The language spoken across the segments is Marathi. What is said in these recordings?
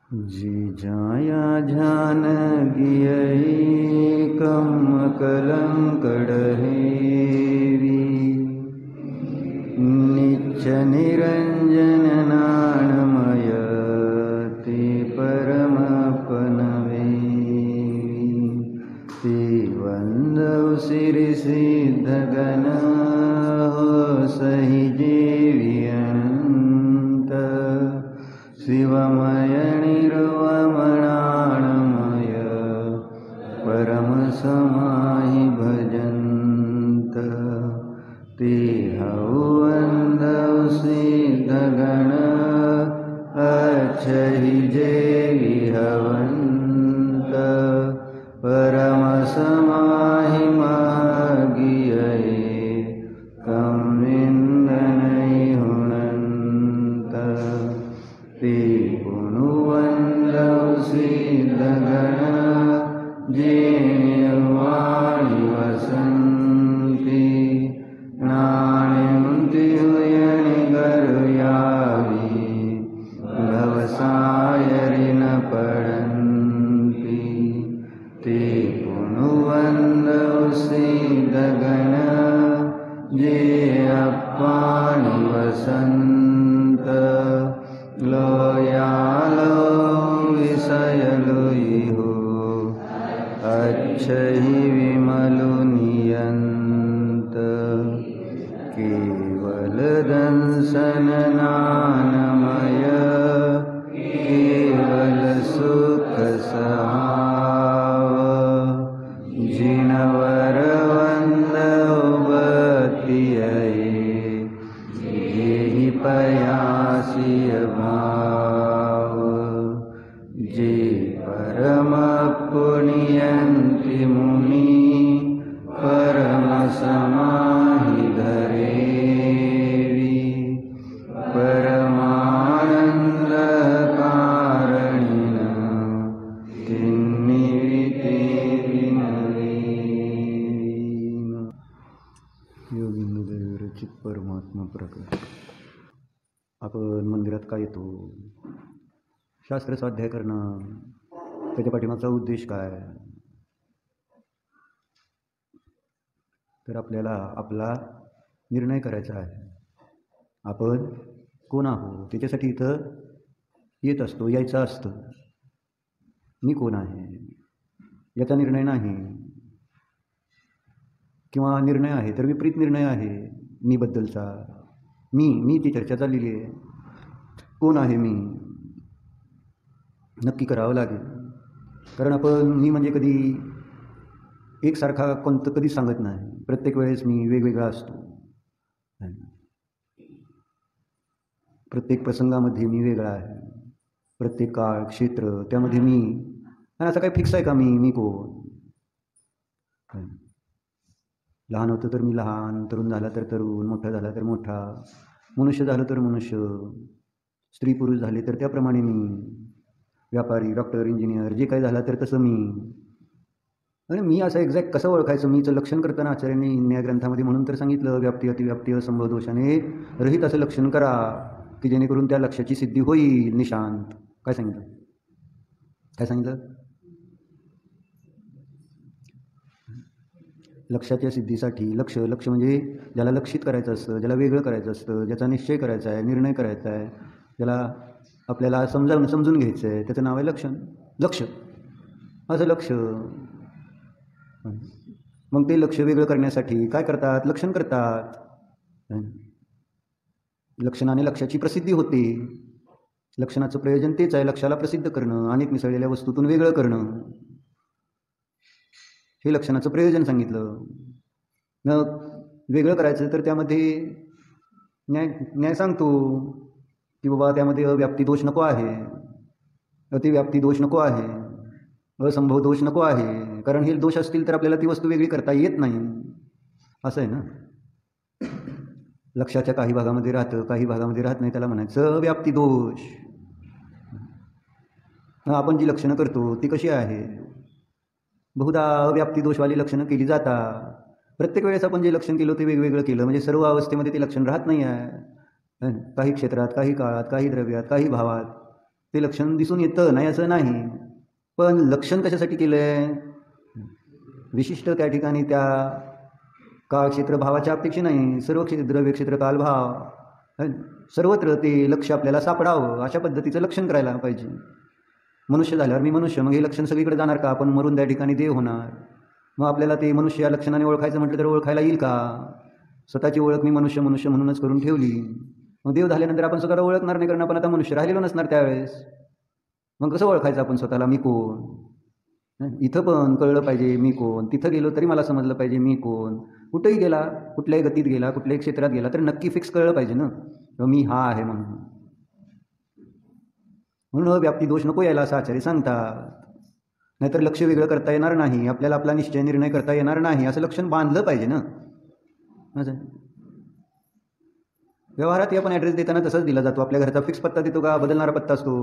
जी जाया ध्यान गियई कम कलंकड़हेवी निच्च निरंजन नाणमय ते परमपनवे ते वंदव सिरि सिद्धगण हो सही जेवी अनंत शिवमय निर्वमणाणमय परम समाहि भजन्त ते हवंदव सिद्धगण अच्छहि जेवी हवंत परम समाहि महागियये कम विंदनहि हुणन्त ते पुनुवंदव सिद्धगण जेनिर्वाणि वसन्ति नाण्यन्ति हुयनि गरुयावि भवसायरि न पडन्ति ते पुनुवंदव सिद्धगण जे अप्पानि वसन्त लोयालो विषयलुइहो अच्छहि विमलुनियन्त केवल दंसन नानमय केवल सुख सहाव जिनवर वंदव बतियये जेहि पयासिय भाव जे परम पुण्यन्ति मुनि परम समाहि धरेवि परमानंद कारणिन तिन्निविते विनवीन योगिंद्र रचित परमात्मा प्रकट. आपण मंदिरात का येतो? शास्त्र स्वाध्याय करणं. त्याच्या पाठीमागचा उद्देश काय? तर आपल्याला आपला निर्णय करायचा आहे. आपण कोण आहोत त्याच्यासाठी इथं येत असतो, यायचं असतं. मी कोण आहे याचा निर्णय नाही, किंवा निर्णय आहे तर विपरीत निर्णय आहे मी बद्दलचा. मी ती चर्चा चाललेली आहे. कोण आहे मी नक्की करावं लागेल. कारण आपण मी म्हणजे कधी एकसारखा कोणतं कधीच सांगत नाही. प्रत्येक वेळेस मी वेगवेगळा असतो. प्रत्येक प्रसंगामध्ये मी वेगळा आहे. प्रत्येक काळ क्षेत्र त्यामध्ये मी. आणि असं काही फिक्स आहे का मी कोण? लहान होतं तर मी लहान, तरुण झाला तर तरुण, मोठा झाला तर मोठा, मनुष्य झालं तर मनुष्य, स्त्री पुरुष झाले तर त्याप्रमाणे मी, व्यापारी, डॉक्टर, इंजिनियर जे काही झाला तर तसं मी. आणि मी असं एक्झॅक्ट कसं ओळखायचं? मीचं लक्षण करताना आचार्यांनी न्यायग्रंथामध्ये म्हणून तर सांगितलं, व्याप्ती अतिव्याप्ती असंभव दोषाने रहित असं लक्षण करा की जेणेकरून त्या लक्ष्याची सिद्धी होईल निशांत. काय सांगितलं? काय सांगितलं? लक्ष्याच्या सिद्धीसाठी लक्ष म्हणजे ज्याला लक्षित करायचं असतं, ज्याला वेगळं करायचं असतं, ज्याचा निश्चय करायचा आहे, निर्णय करायचा आहे, ज्याला आपल्याला समजून घ्यायचं आहे, त्याचं नाव आहे लक्ष. असं लक्ष. मग ते लक्ष वेगळं करण्यासाठी काय करतात? लक्षण करतात. लक्षणाने लक्ष्याची प्रसिद्धी होते. लक्षणाचं प्रयोजन तेच आहे, लक्षाला प्रसिद्ध करणं, अनेक मिसळलेल्या वस्तूतून वेगळं करणं. हे लक्षणाचं प्रयोजन सांगितलं. मग वेगळं करायचं तर त्यामध्ये न्याय सांगतो की बाबा त्यामध्ये अव्याप्ती दोष नको आहे, अतिव्याप्ती दोष नको आहे, असंभव दोष नको आहे. कारण हे दोष असतील तर आपल्याला ती वस्तू वेगळी करता येत नाही. असं आहे ना. लक्षाच्या काही भागामध्ये राहतं, काही भागामध्ये राहत नाही, त्याला म्हणायचं अव्याप्ती दोष. आपण जी लक्षणं करतो ती कशी आहे? बहुधा अव्याप्ती दोषवाली लक्षणं केली जातात. प्रत्येक वेळेस आपण जे लक्षण केलं ते वेगवेगळं केलं म्हणजे सर्व अवस्थेमध्ये ते लक्षण राहत नाही आहे. काही क्षेत्रात, काही काळात, काही द्रव्यात, काही भावात ते लक्षण दिसून येतं, नाही असं नाही. पण लक्षण कशासाठी केलं आहे? विशिष्ट त्या ठिकाणी त्या काळक्षेत्र भावाच्या अपेक्षे नाही, सर्व द्रव्य क्षेत्र कालभाव सर्वत्र ते लक्ष आपल्याला सापडावं अशा पद्धतीचं लक्षण करायला पाहिजे. मनुष्य झाल्यावर मी मनुष्य, मग हे लक्षण सगळीकडे जाणार का? आपण मरून त्या ठिकाणी देव होणार. मग आपल्याला ते मनुष्य या लक्षणाने ओळखायचं म्हटलं तर ओळखायला येईल का? स्वतःची ओळख मी मनुष्य मनुष्य म्हणूनच करून ठेवली. मग देव झाल्यानंतर आपण स्वतःला ओळखणार नाही, कारण आपण आता मनुष्य राहिलेलो नसणार त्यावेळेस. मग कसं ओळखायचं आपण स्वतःला, मी कोण? इथं पण कळलं पाहिजे मी कोण, तिथं गेलो तरी मला समजलं पाहिजे मी कोण. कुठेही गेला, कुठल्याही गतीत गेला, कुठल्याही क्षेत्रात गेला तर नक्की फिक्स कळलं पाहिजे ना, मी हा आहे म्हणून. म्हणून व्याप्ती दोष नको यायला असं आचार्य सांगतात. नाहीतर लक्ष वेगळं करता येणार नाही, आपल्याला आपला निश्चय निर्णय करता येणार नाही. असं लक्षण बांधलं पाहिजे ना. असं व्यवहारात आपण ॲड्रेस देताना तसंच दिला जातो. आपल्या घरचा फिक्स पत्ता देतो का बदलणारा पत्ता असतो?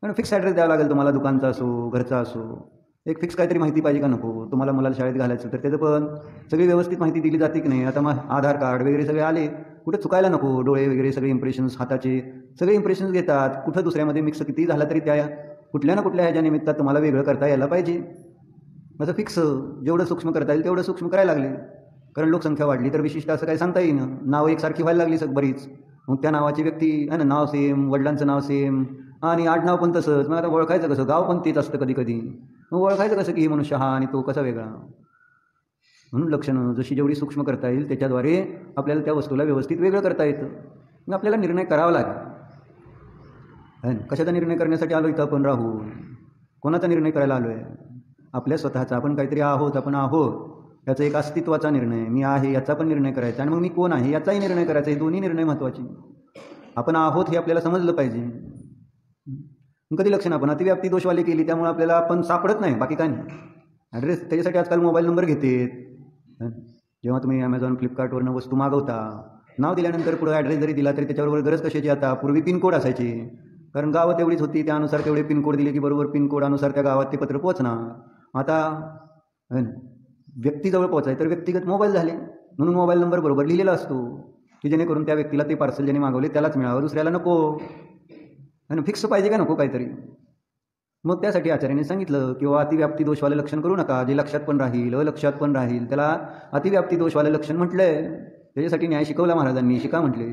कारण फिक्स ॲड्रेस द्यावा लागेल तुम्हाला, दुकानचा असो घरचा असो. एक फिक्स काहीतरी माहिती पाहिजे का नको? तुम्हाला मुलाला शाळेत घालायचं तर त्याचं पण सगळी व्यवस्थित माहिती दिली जाते की नाही? आता मग आधार कार्ड वगैरे सगळे आले, कुठे चुकायला नको. डोळे वगैरे सगळे इम्प्रेशन्स, हाताचे सगळे इम्प्रेशन्स घेतात. कुठं दुसऱ्यामध्ये मिक्स किती झाला तरी त्या कुठल्या ना कुठल्या ह्याच्या निमित्तात तुम्हाला वेगळं करता यायला पाहिजे. असं फिक्स जेवढं सूक्ष्म करता येईल तेवढं सूक्ष्म करायला लागले. कारण लोकसंख्या वाढली तर विशिष्ट असं काही सांगता येईन. नावं एकसारखी व्हायला लागली बरीच. मग त्या नावाची व्यक्ती आहे ना, नाव सेम, वडिलांचं नाव सेम आणि आडनाव पण तसंच. मग आता ओळखायचं कसं? गाव पण तेच असतं कधी कधी. मग ओळखायचं कसं की ही मनुष्य हा आणि तो कसा वेगळा? म्हणून लक्षणं जशी जेवढी सूक्ष्म करता येईल त्याच्याद्वारे आपल्याला त्या वस्तूला व्यवस्थित वेगळं करता येतं. मग आपल्याला निर्णय करावा लागेल. कशाचा निर्णय करण्यासाठी आलो इथं आपण राहून? कोणाचा निर्णय करायला आलो आहे? आपल्या स्वतःचा. आपण काहीतरी आहोत, आपण आहोत याचा एक अस्तित्वाचा निर्णय, मी आहे याचा पण निर्णय करायचा, आणि मग मी कोण आहे याचाही निर्णय करायचा. हे दोन्ही निर्णय महत्त्वाचे. आपण आहोत हे आपल्याला समजलं पाहिजे. कधी लक्षण आपण अतिव्याप्ती दोषवाले केली त्यामुळे आपल्याला आपण सापडत नाही, बाकी काय नाही. ॲड्रेस त्याच्यासाठी आजकाल मोबाईल नंबर घेतात. जेव्हा तुम्ही ॲमेझॉन फ्लिपकार्टवरनं वस्तू मागवता, नाव दिल्यानंतर पुढं ॲड्रेस जरी दिला तरी त्याच्याबरोबर गरज कशाची? आता पूर्वी पिनकोड असायची, कारण गावं तेवढीच होती, त्यानुसार तेवढे पिनकोड दिले की बरोबर पिनकोडानुसार त्या गावात ते पत्र पोहोचणार. आता व्यक्तीजवळ पोहोचाय तर व्यक्तिगत मोबाईल झाले, म्हणून मोबाईल नंबर बरोबर लिहिलेला असतो की जेणेकरून त्या व्यक्तीला ते पार्सल ज्याने मागवले त्यालाच मिळावं, दुसऱ्याला नको. आणि फिक्स पाहिजे का नको काहीतरी? मग त्यासाठी आचार्याने सांगितलं किंवा अतिव्याप्ती दोषवालं लक्षण करू नका, जे लक्षात पण राहील लक्षात पण राहील त्याला अतिव्याप्ती दोषवालं लक्षण म्हटलंय. त्याच्यासाठी न्याय शिकवला महाराजांनी. शिका म्हटले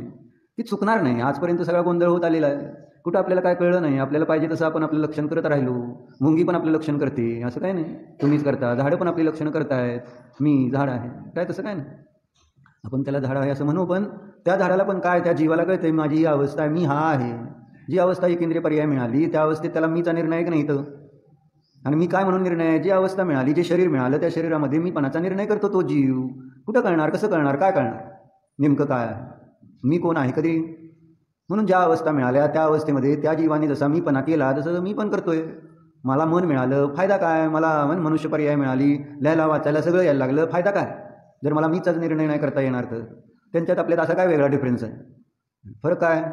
की चुकणार नाही. आजपर्यंत सगळा गोंधळ होत आलेला आहे, कुठं आपल्याला काय कळलं नाही. आपल्याला पाहिजे तसं आपण आपलं लक्षण करत राहिलो. मुंगी पण आपलं लक्षण करते, असं काय नाही. तुम्हीच करता. झाडं पण आपली लक्षणं करतायत, मी झाड आहे काय, तसं काय नाही. आपण त्याला झाड आहे असं म्हणू, पण त्या झाडाला पण काय, त्या जीवाला कळतंय माझी ही अवस्था आहे, मी हा आहे. जी अवस्था एकेंद्रिय पर्याय मिळाली त्या अवस्थेत त्याला मीचा निर्णय नाही तर, आणि मी काय म्हणून निर्णय आहे? जी अवस्था मिळाली, जे शरीर मिळालं त्या शरीरामध्ये मी पणाचा निर्णय करतो. तो जीव कुठं कळणार, कसं कळणार, काय कळणार नेमकं काय आहे, मी कोण आहे कधी? म्हणून ज्या अवस्था मिळाल्या त्या अवस्थेमध्ये त्या जीवाने जसा मीपणा केला तसं मी पण करतोय. मला मन मिळालं, फायदा काय? मला मनुष्य पर्याय मिळाली, लिहायला वाचायला सगळं यायला लागलं, फायदा काय? जर मला मीचाच निर्णय नाही करता येणार तर त्यांच्यात आपल्यात असा काय वेगळा डिफरन्स आहे? फरक काय?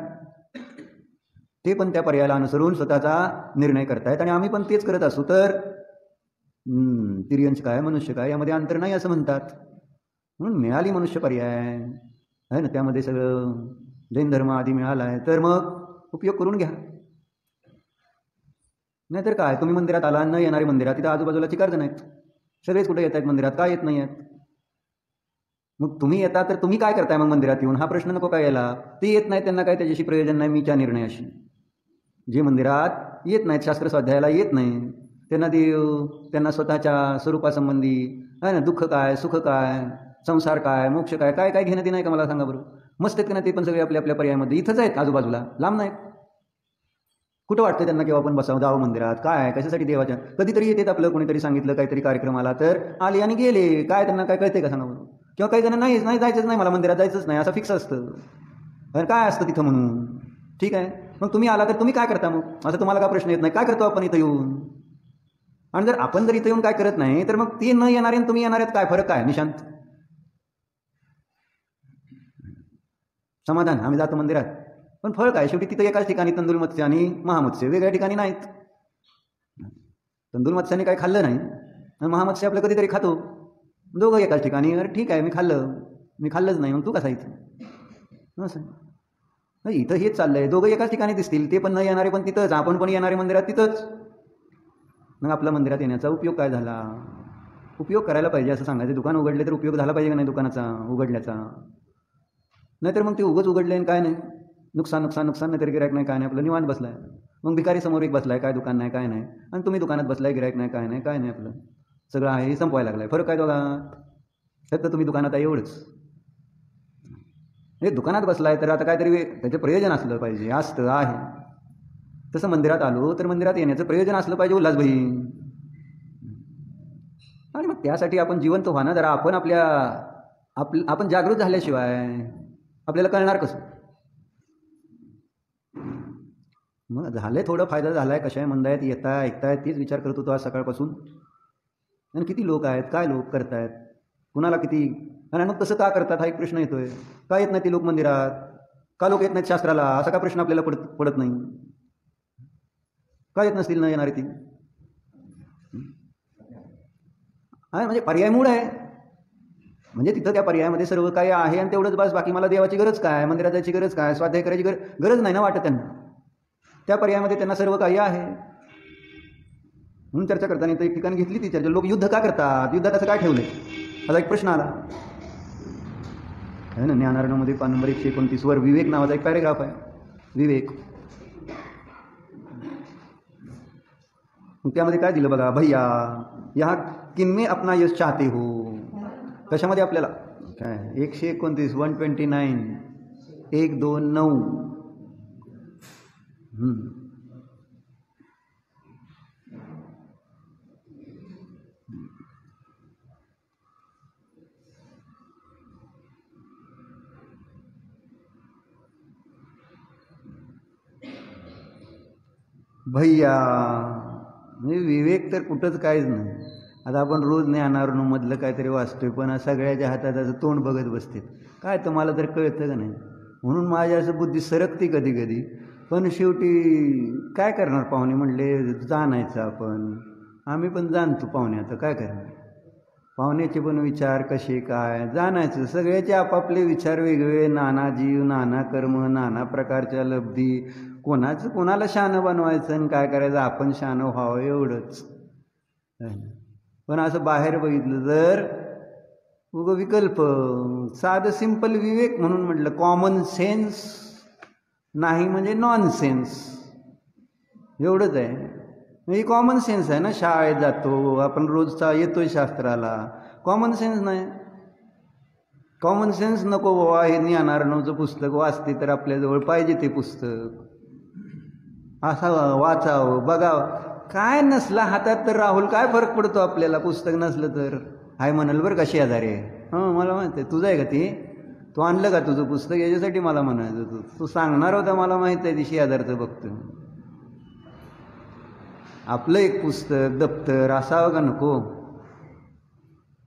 ते पण त्या पर्यायाला अनुसरून स्वतःचा निर्णय करतायत आणि आम्ही पण तेच करत असू तर तिर्यंश काय मनुष्य काय यामध्ये अंतर नाही असं म्हणतात. म्हणून मिळाली मनुष्य पर्याय आहे ना, त्यामध्ये सगळं जैन धर्म आधी मिळाला आहे तर मग उपयोग करून घ्या. नाहीतर काय, तुम्ही मंदिरात आला, न येणारे मंदिरात, तिथं आजूबाजूला चिकार जण आहेत, सगळेच कुठे येत आहेत मंदिरात, काय येत नाही आहेत? मग तुम्ही येता तर तुम्ही काय करताय मग मंदिरात येऊन, हा प्रश्न नको काय यायला? ते येत नाहीत त्यांना काय त्याच्याशी प्रयोजन नाही मीच्या निर्णयाशी. जे मंदिरात येत नाहीत, शास्त्र स्वाध्यायाला येत नाही, त्यांना देव, त्यांना स्वतःच्या स्वरूपासंबंधी आहे ना, दुःख काय, सुख काय, संसार काय, मोक्ष काय, काय काय घेणं ते नाही का? मला सांगा बरं. मस्त आहेत का ना ते पण सगळे आपल्या आपल्या पर्यायामध्ये, इथंच आहेत आजूबाजूला, लांब नाहीत. कुठं वाटतं त्यांना किंवा आपण बसावं जावं मंदिरात? काय कशासाठी? देवाच्या कधीतरी येतात, आपलं कोणीतरी सांगितलं काहीतरी कार्यक्रम आला तर आले आणि गेले, काय त्यांना काय कळते का सांगा बरं? किंवा काही जण नाही जायचंच नाही, मला मंदिरात जायचंच नाही असं फिक्स असतं. काय असतं तिथं म्हणून? ठीक आहे, मग तुम्ही आला तर तुम्ही काय करता मग? असं तुम्हाला का प्रश्न येत नाही? काय करतो आपण इथं येऊन? आणि जर आपण जर इथं येऊन काय करत नाही तर मग ते न येणारे तुम्ही येणाऱ्यात काय फरक काय? निशांत समाधान, आम्ही जातो मंदिरात, पण फळ काय? शेवटी तिथं एकाच ठिकाणी तंदूल मत्स्य आणि महामत्स्य, वेगळ्या ठिकाणी नाहीत. तंदूल मत्स्याने काही खाल्लं नाही आणि महामत्स्य आपलं कधीतरी खातो, दोघं एकाच ठिकाणी. अरे ठीक आहे, मी खाल्लंच नाही, मग तू कसा इथं? असं इथं हेच चाललं आहे, दोघं एकाच ठिकाणी दिसतील, ते पण न येणारे पण तिथंच, आपण पण येणारे मंदिरात तिथंच. मग आपला मंदिरात येण्याचा उपयोग काय झाला? उपयोग करायला पाहिजे असं सांगायचं. दुकान उघडले तर उपयोग झाला पाहिजे का नाही दुकानाचा उघडल्याचा? नाहीतर मग ते उगच उघडले आणि काय नाही, नुकसान नुकसान नुकसान, नाही तर गिरायक नाही काय नाही, आपलं निवांत बसलाय. मग भिकारी समोर एक बसलाय, काय दुकान नाही काय नाही, आणि तुम्ही दुकानात बसलाय, गिरायक नाही काय नाही काय नाही, आपलं सगळं आहे संपवायला लागलाय. फरक काय दोघात? फक्त तुम्ही दुकानात आहे एवढंच. हे दुकानात बसलाय तर आता काहीतरी त्याचं प्रयोजन असलं पाहिजे, असतं आहे. तसं मंदिरात आलो तर मंदिरात येण्याचं प्रयोजन असलं पाहिजे उल्हासभाई. आणि मग त्यासाठी आपण जिवंत व्हा ना जरा. आपण आपण जागृत झाल्याशिवाय आपल्याला कळणार कसं? मग झालंय, थोडं फायदा झालाय, कशा आहे मंद आहेत, येता ऐकतायत, तेच विचार करत होतो आज सकाळपासून. आणि किती लोक आहेत, काय लोक करतायत, कुणाला किती, आणि मग तसं का करतात हा एक प्रश्न येतोय. का येत नाही ती लोक मंदिरात? का लोक येत नाहीत शास्त्राला? असा का प्रश्न आपल्याला पडत नाही? का येत नसतील न येणारी ती? म्हणजे पर्याय मूळ आहे, म्हणजे तिथं त्या पर्यायामध्ये सर्व काही आहे आणि तेवढंच बस. बाकी मला देवाची गरज काय, मंदिरात जायची गरज काय, स्वाध्याय करायची गरज नाही ना वाटत त्यांना. त्या पर्यायामध्ये त्यांना सर्व काही आहे. म्हणून चर्चा करताना एक ठिकाणी घेतली ती चर्चा, लोक युद्ध का करतात, युद्धात असं काय ठेवलंय, असा एक प्रश्न आला आहे ना. ज्ञानारण्यमध्ये पान नंबर 129 वर विवेक नावाचा एक पॅरेग्राफ आहे. विवेक, त्यामध्ये काय दिलं बघा, भैया यहाँ किनमे अपना यश चाहते हो. कशामध्ये आपल्याला काय 129 129 129 भैया म्हणजे विवेक तर कुठंच काहीच नाही. आता आपण रोज ज्ञानावरणमधलं काहीतरी वाचतोय, पण सगळ्याच्या हातात असं तोंड बघत बसते, काय तुम्हाला तर कळतं का नाही? म्हणून माझ्या असं बुद्धी सरकती कधी कधी. पण शेवटी काय करणार, पाहुणे म्हणले जाणायचं आपण, आम्ही पण जाणतो पाहुणे, आता काय करणार? पाहुण्याचे पण विचार कसे काय जाणायचं. सगळ्याचे आपापले विचार वेगवेगळे, नाना जीव, नाना कर्म, नाना प्रकारच्या लब्धी. कोणाला शहाणं बनवायचं आणि काय करायचं, आपण शहाणं व्हावं एवढंच. पण असं बाहेर बघितलं तर उग विकल्प, साधं सिंपल विवेक म्हणून म्हटलं, कॉमन सेन्स नाही म्हणजे नॉन सेन्स, एवढंच आहे. ही कॉमन सेन्स आहे ना. शाळेत जातो आपण, रोजचा येतोय शास्त्राला, कॉमन सेन्स नाही. कॉमन सेन्स नको बाबा, हे ज्ञानारण्यचं पुस्तक वाचते तर आपल्याजवळ पाहिजे ते पुस्तक, असावं, वाचावं, बघावं. काय नसला हातात तर राहुल काय फरक पडतो आपल्याला? पुस्तक नसलं तर हाय म्हणाल बरं का शेजारी, मला माहिती आहे तुझं आहे का ते, तू आणलं का तुझं पुस्तक, याच्यासाठी मला म्हणायचं, तू सांगणार होता मला माहिती आहे, ती शेजारचं बघतो. आपलं एक पुस्तक दप्तर असावं का नको?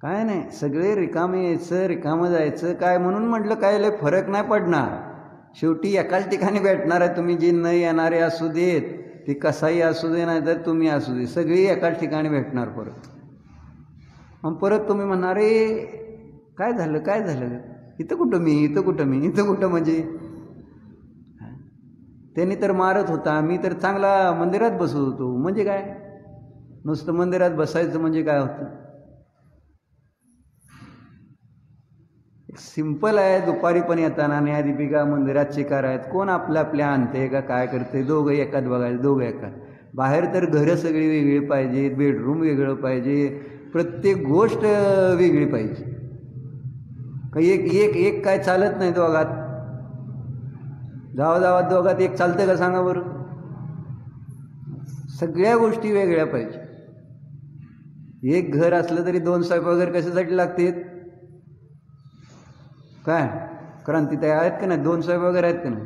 काय नाही, सगळे रिकामे यायचं रिकामं जायचं. काय म्हणून म्हटलं काय लय फरक नाही पडणार, शेवटी एकाच ठिकाणी भेटणार आहे. तुम्ही जे न येणारे असू देत, ते कसाही असू दे, नाही तर तुम्ही असू दे, सगळी एकाच ठिकाणी भेटणार परत. मग परत तुम्ही म्हणणार रे काय झालं काय झालं, इथं कुठं मी, इथं कुठं मी, इथं कुठं म्हणजे त्यांनी तर मारत होता, मी तर चांगला मंदिरात बसत होतो. म्हणजे काय, नुसतं मंदिरात बसायचं म्हणजे काय होतं? सिंपल आहे. दुपारी पण येताना न्यायदीपिका मंदिरात शिकार आहेत, कोण आपल्या आणते का काय करते, दोघं एकात बघायचं, दोघं एकात. बाहेर तर घरं सगळी वेगळी पाहिजे, बेडरूम वेगळं पाहिजे, प्रत्येक गोष्ट वेगळी पाहिजे. काही एक काय चालत नाही दोघात. जावा दोघात एक चालतं का सांगा बरं? सगळ्या गोष्टी वेगळ्या पाहिजे. एक घर असलं तरी 2 स्वयंपाक वगैरे कशासाठी लागतात? काय क्रांतीताई आहेत का नाही, 2 स्वयंपाक वगैरे आहेत का नाही?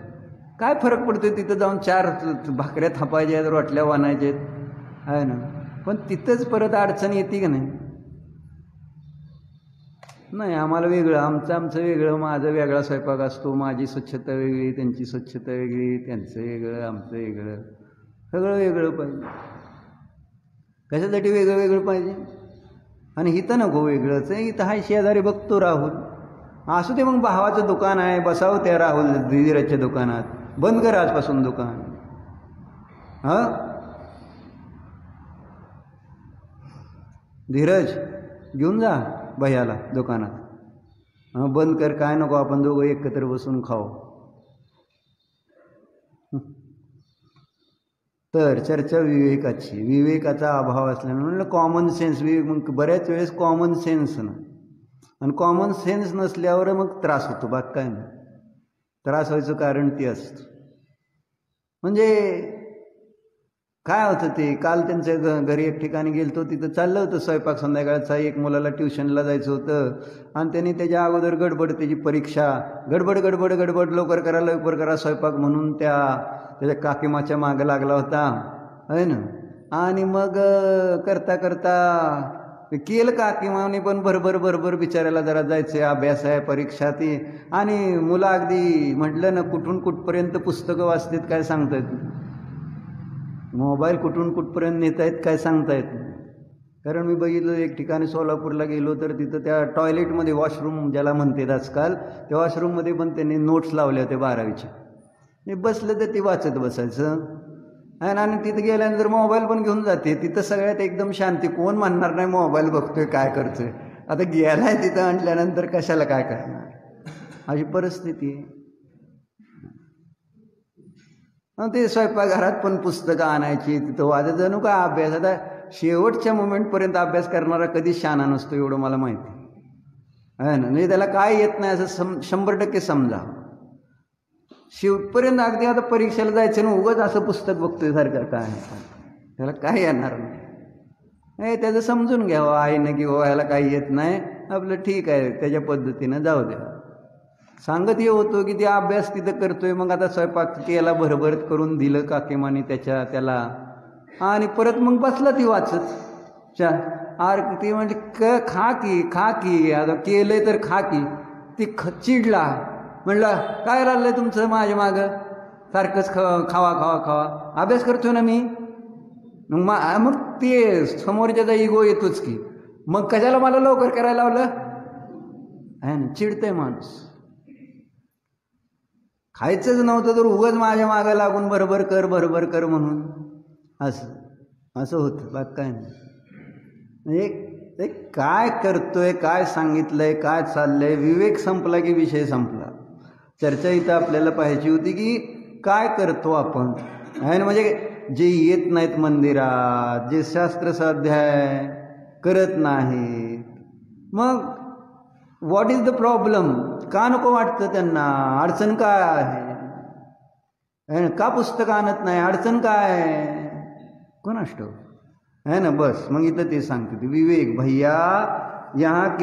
काय फरक पडतो तिथं जाऊन 4 भाकऱ्या थापायच्या आहेत, रोटल्या वानायच्या आहेत, आहे ना. पण तिथंच परत अडचण येते का नाही? नाही, आम्हाला वेगळं, आमचं वेगळं, माझं वेगळा स्वयंपाक असतो, माझी स्वच्छता वेगळी, त्यांची स्वच्छता वेगळी, त्यांचं वेगळं, आमचं वेगळं, सगळं वेगळं पाहिजे. कशासाठी वेगळं पाहिजे? आणि इथं नको वेगळंच आहे, इथं हाय शेजारी बघतो राहुल, असू दे मग भावाचं दुकान आहे, बसावं त्या राहुल धीरजच्या दुकानात, बंद कर आजपासून दुकान. हां धीरज घेऊन जा भैयाला दुकानात. हां बंद कर, काय नको, आपण दोघं एकत्र बसून खाऊ. तर चर्चा विवेकाची, विवेकाचा अभाव असल्यामुळे म्हणलं कॉमन सेन्स. मग बऱ्याच वेळेस कॉमन सेन्स ना, आणि कॉमन सेन्स नसल्यावर मग त्रास होतो. बाग काय नाही, त्रास व्हायचं कारण ते असतं. म्हणजे काय होतं ते, काल त्यांच्या घरी एक ठिकाणी गेलतो, तिथं चाललं होतं स्वयंपाक संध्याकाळचा. एक मुलाला ट्युशनला जायचं होतं आणि त्यांनी त्याच्या अगोदर गडबड, त्याची परीक्षा, गडबड गडबड गडबड, लवकर करा स्वयंपाक म्हणून त्याच्या काकीमाच्या मागं लागला होता आहे ना. आणि मग करता करता केलं काकीमाने पण भरभर बिचारायला जरा जायचं, अभ्यास आहे, परीक्षा ती. आणि मुलं अगदी म्हटलं ना, कुठून कुठपर्यंत पुस्तकं वाचतात काय सांगता येत नाही, मोबाईल कुठून कुठपर्यंत नेता येत काय सांगता येत नाही. कारण मी बघितलं एक ठिकाणी सोलापूरला गेलो तर तिथं त्या टॉयलेटमध्ये, वॉशरूम ज्याला म्हणतात आजकाल, त्या वॉशरूममध्ये पण त्यांनी नोट्स लावल्या होत्या 12वीच्या. मी बसलं तर ते वाचत बसायचं. आणि तिथं गेल्यानंतर मोबाईल पण घेऊन जाते. तिथं सगळ्यात एकदम शांती, कोण म्हणणार नाही मोबाईल बघतोय काय करतोय. आता गेलाय तिथं आणल्यानंतर कशाला काय करणार, अशी परिस्थिती आहे. ते स्वयंपाकघरात पण पुस्तकं आणायची, तिथं वाजत जणू का अभ्यास. आता शेवटच्या मोमेंटपर्यंत अभ्यास करणारा कधीच शहाणा नसतो, एवढं मला माहिती आहे ना. म्हणजे त्याला काय येत नाही असं 100% समजा. शेवटपर्यंत अगदी आता परीक्षेला जायचं ना, उगाच असं पुस्तक बघतोय सारखं, काय त्याला काय येणार नाही. त्याचं समजून घ्यावं आईनं की हो ह्याला काही येत नाही, आपलं ठीक आहे, त्याच्या पद्धतीनं जाऊ द्या. सांगत हे होतो की ते अभ्यास तिथं करतोय. मग आता स्वयंपाक केला, भरभर करून दिलं काकीमाने त्याला, आणि परत मग बसला ती वाचत. ती म्हणजे खा की आता केलंय तर खा की. ती चिडला, म्हणलं काय राहिलंय तुमचं माझ्या मागं, सारखंच खावा, अभ्यास करतोय ना मी. मग ते समोरच्याचा इगो येतोच की, मग कशाला मला लवकर करायला लावलं आहे ना. चिडतंय माणूस. खायचंच नव्हतं तर उगाच माझ्या मागं लागून बरोबर कर म्हणून असं होतं. बाग काय नाही. म्हणजे ते काय करतोय, काय सांगितलंय, काय चाललंय, विवेक संपला की विषय संपला. चर्चा इथं आपल्याला पाहायची होती की काय करतो आपण आहे ना. म्हणजे जे येत नाहीत मंदिरात, जे शास्त्र स्वाध्याय करत नाहीत, मग व्हॉट इज द प्रॉब्लेम, का नको वाटतं त्यांना, अडचण काय आहे, का पुस्तक आणत नाही, अडचण काय कोणास ठाऊक है ना. बस मग इथं ते सांगते ते विवेक, भैया यहाँ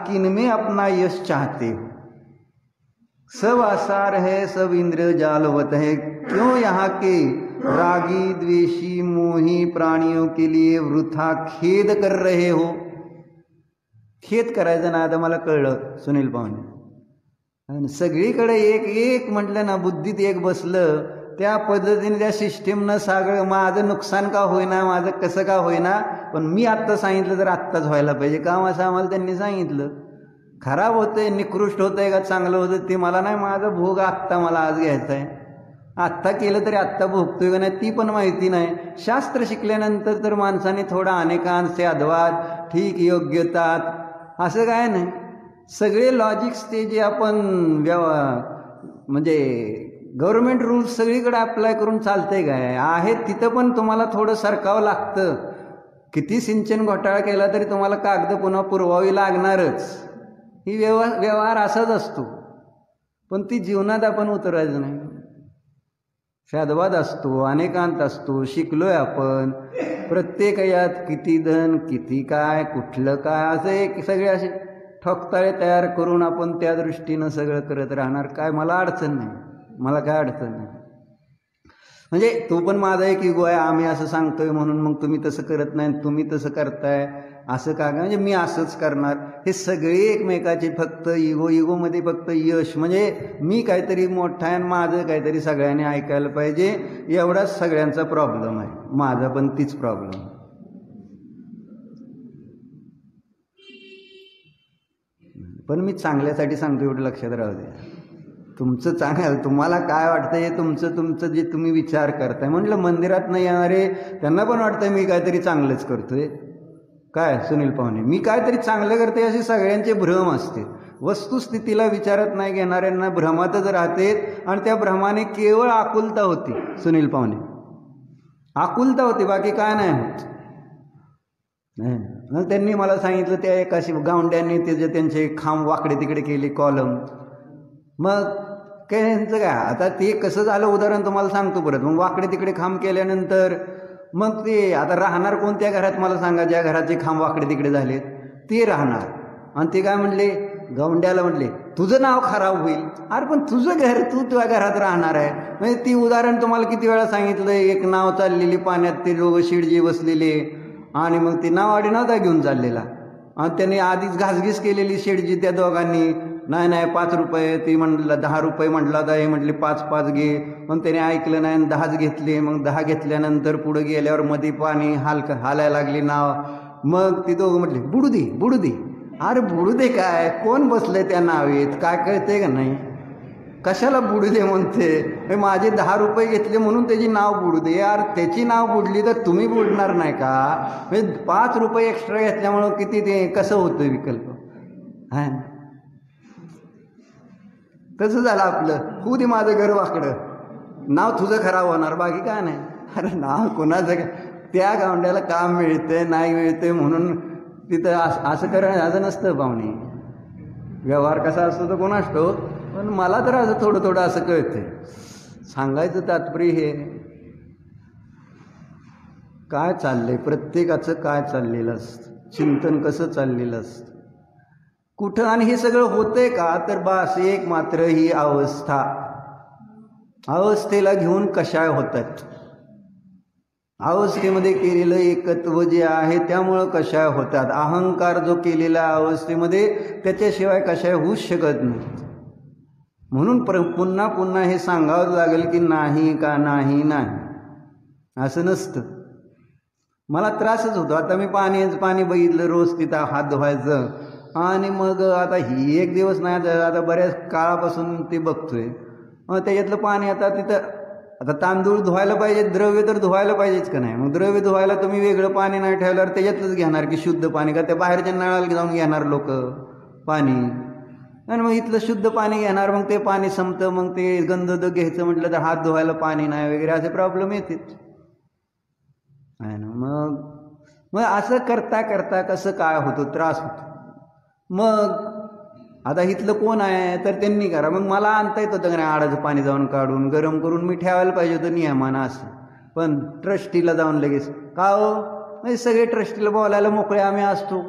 किनमें अपना यश चाहते हो, सब आसार है, सब इंद्रिय जालवत है, क्यों यहाँ के रागी द्वेषी मोही प्राणियों के लिए वृथा खेद कर रहे हो. खेद करायचं ना, आता मला कळलं सुनील पाहुणे. सगळीकडे एक म्हटलं ना, बुद्धीत एक बसलं, त्या पद्धतीने त्या सिस्टीमनं सगळं माझं नुकसान का होईना, माझं कसं का होईना, पण मी आत्ता सांगितलं तर आत्ताच व्हायला पाहिजे काम, असं आम्हाला त्यांनी सांगितलं. खराब होतंय, निकृष्ट होतंय का चांगलं होतं ते मला नाही, माझा भोग आत्ता मला आज घ्यायचा आहे. आत्ता केलं तरी आत्ता भोगतोय का नाही ती पण माहिती नाही. शास्त्र शिकल्यानंतर तर माणसाने थोडा अनेकांचे अद्वाद, ठीक, योग्यतात असं काय नाही. सगळे लॉजिक्स ते जे आपण म्हणजे गव्हर्नमेंट रूल्स सगळीकडे अप्लाय करून चालतंय काय आहे, तिथं पण तुम्हाला थोडं सरकावं लागतं. किती सिंचन घोटाळा केला तरी तुम्हाला कागद पुन्हा पुरवावी लागणारच. ही व्यवहार असाच असतो. पण ती जीवनात आपण उतरायचं नाही. शादवाद असतो, अनेकांत असतो, शिकलोय आपण. प्रत्येक यात किती धन, किती काय, कुठलं काय, असं एक सगळे असे ठोकताळे तयार करून आपण त्या दृष्टीनं सगळं करत राहणार. काय मला अडचण नाही, मला काय अडचण नाही. म्हणजे तो पण माझा एक इगो आहे, आम्ही असं सांगतोय म्हणून मग तुम्ही तसं करत नाही, तुम्ही तसं करताय असं का, म्हणजे मी असंच करणार. हे सगळे एकमेकाचे फक्त इगोमध्ये फक्त यश, म्हणजे मी काहीतरी मोठा आहे आणि माझं काहीतरी सगळ्यांनी ऐकायला पाहिजे, एवढाच सगळ्यांचा प्रॉब्लेम आहे. माझा पण तीच प्रॉब्लेम आहे. पण मी चांगल्यासाठी सांगतो, एवढं लक्षात राहू दे. तुमचं चांगलं, तुम्हाला काय वाटतं हे तुमचं जे तुम्ही विचार करताय. म्हटलं मंदिरात नाही येणारे त्यांना पण वाटतंय मी काहीतरी चांगलंच करतोय. काय सुनील पाहुणे, मी काहीतरी चांगलं करते असे सगळ्यांचे भ्रम असते. वस्तुस्थितीला विचारत नाही घेणाऱ्यांना भ्रमातच राहते आणि त्या भ्रमाने केवळ आकुलता होती. सुनील पाहुणे, आकुलता होती, बाकी काय नाही होत. नाही, त्यांनी मला सांगितलं त्या एकाशी गावंड्यांनी त्यांचे खांब वाकडे तिकडे केले कॉलम. मग काय यांचं काय, आता ते कसं झालं उदाहरण तुम्हाला सांगतो परत. मग वाकडे तिकडे खांब केल्यानंतर मग ते आता राहणार कोणत्या घरात मला सांगा, ज्या घराचे खांब वाकडे तिकडे झालेत ते राहणार. आणि ते काय म्हणले, गवंड्याला म्हटले तुझं नाव खराब होईल. अरे पण तुझं घर, तू तुझ्या घरात राहणार आहे. म्हणजे ती उदाहरण तुम्हाला किती वेळा सांगितलं. एक नाव चाललेली पाण्यात, ते लोक शिडजी बसलेले आणि मग ते नावाडी नव्हता घेऊन चाललेला. आणि त्याने आधीच घासघीस केलेली शेडजी त्या दोघांनी. नाही 5 रुपये, ती म्हणलं 10 रुपये म्हटला होता, हे म्हटले 5 घे. मग त्याने ऐकलं नाही, 10च घेतले. मग 10 घेतल्यानंतर पुढे गेल्यावर मध्ये पाणी हालायला लागली नाव. मग ती दोघं म्हटले बुडू दे. अरे बुडू दे काय, कोण बसलंय त्या नावेत, काय कळते का नाही, कशाला बुडू दे म्हणते. माझे 10 रुपये घेतले म्हणून त्याची नाव बुडू दे. यार त्याची नाव बुडली तर तुम्ही बुडणार नाही का. म्हणजे 5 रुपये एक्स्ट्रा घेतल्यामुळं किती ते कसं होतं विकल्प. हा, कसं झालं आपलं, होऊ दे माझं घर वाकडं, नाव तुझं खराब होणार, बाकी काय नाही. अरे नाव कोणाचं काय, त्या गावंड्याला काम मिळतंय नाही मिळतंय म्हणून तिथं असं असं नसतं पाहुणे. व्यवहार कसा असतो तर कोण असतो, पण मला तर असं थोडं असं कळतंय. सांगायचं तात्पर्य हे, काय चाललंय प्रत्येकाचं, काय चाललेलं असतं, चिंतन कसं चाललेलं असतं कुठं. आणि हे सगळं होतंय का, तर बस एक मात्र ही अवस्थेला घेऊन कशा होतात. अवस्थेमध्ये केलेलं एकत्व जे आहे त्यामुळं कशा होतात. अहंकार जो केलेला अवस्थेमध्ये त्याच्याशिवाय कशा होऊच शकत नाही. म्हणून पुन्हा पुन्हा हे सांगावं लागेल की नाही का नाही असं नसतं. मला त्रासच होतो. आता मी पाणी बघितलं रोज तिथं हात धुवायचं, आणि मग आता ही एक दिवस नाही, आता बऱ्याच काळापासून ते बघतोय. त्याच्यातलं पाणी आता तिथं, आता तांदूळ धुवायला पाहिजे, द्रव्य तर धुवायला पाहिजेच का नाही. मग द्रव्य धुवायला तुम्ही वेगळं पाणी नाही ठेवल्यावर त्याच्यातलंच घेणार की शुद्ध पाणी, का त्या बाहेरच्या नळाला जाऊन घेणार लोक पाणी. आणि मग इथलं शुद्ध पाणी घेणार, मग ते पाणी संपतं, मग ते गंध घ्यायचं म्हटलं तर हात धुवायला पाणी नाही वगैरे असे प्रॉब्लेम येतात. मग असं करता कसं काय होतं, त्रास होतो. मग आता इथलं कोण आहे तर त्यांनी करा. मग मला आणता येत होतं का नाही आडाचं पाणी जाऊन काढून गरम करून मी ठेवायला पाहिजे होतं नियमानं असं. पण ट्रस्टीला जाऊन लगेच का हो, म्हणजे सगळे ट्रस्टीला बोलायला मोकळे आम्ही असतो